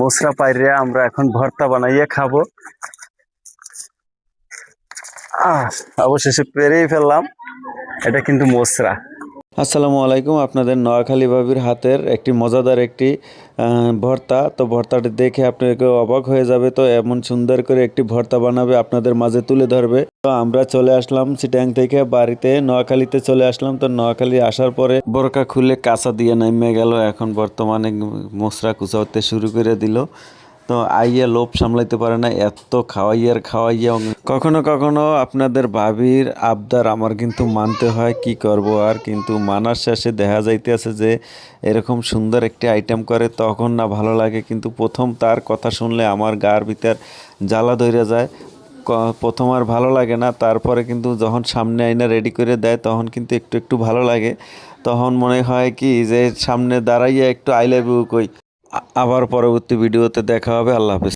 মশরা পাইরে আমরা এখন ভর্তা বানাইয়ে খাবো। অবশেষে পেরেই ফেললাম, এটা কিন্তু মশরা। আসসালামু আলাইকুম, আপনাদের নোয়াখালী ভাবির হাতের একটি মজাদার একটি ভর্তা। তো ভর্তাটি দেখে আপনাকে অবাক হয়ে যাবে। তো এমন সুন্দর করে একটি ভর্তা বানাবে, আপনাদের মাঝে তুলে ধরবে। তো আমরা চলে আসলাম চিটাং থেকে বাড়িতে, নোয়াখালীতে চলে আসলাম। তো নোয়াখালী আসার পরে বোরকা খুলে কাঁচা দিয়ে নেমে গেল, এখন বর্তমানে মশরা কুচাতে শুরু করে দিল। তো আইয়া লোভ সামলাইতে পারে না, এত খাওয়াইয়া কখনো কখনো আপনাদের ভাবির আবদার আমার কিন্তু মানতে হয়, কি করব আর। কিন্তু মানার শেষে দেখা যাইতেছে যে এরকম সুন্দর একটি আইটেম করে, তখন না ভালো লাগে, কিন্তু প্রথম তার কথা শুনলে আমার গার ভিতর জ্বালা ধরে যায়। প্রথম আর ভালো লাগে না, তারপরে কিন্তু যখন সামনে আইনা রেডি করে দেয় তখন কিন্তু একটু একটু ভালো লাগে। তখন মনে হয় কি যে সামনে দাঁড়াইয়া একটু আই লাভ ইউ কই। আবার পরবর্তী ভিডিওতে দেখা হবে। আল্লাহ হাফেজ।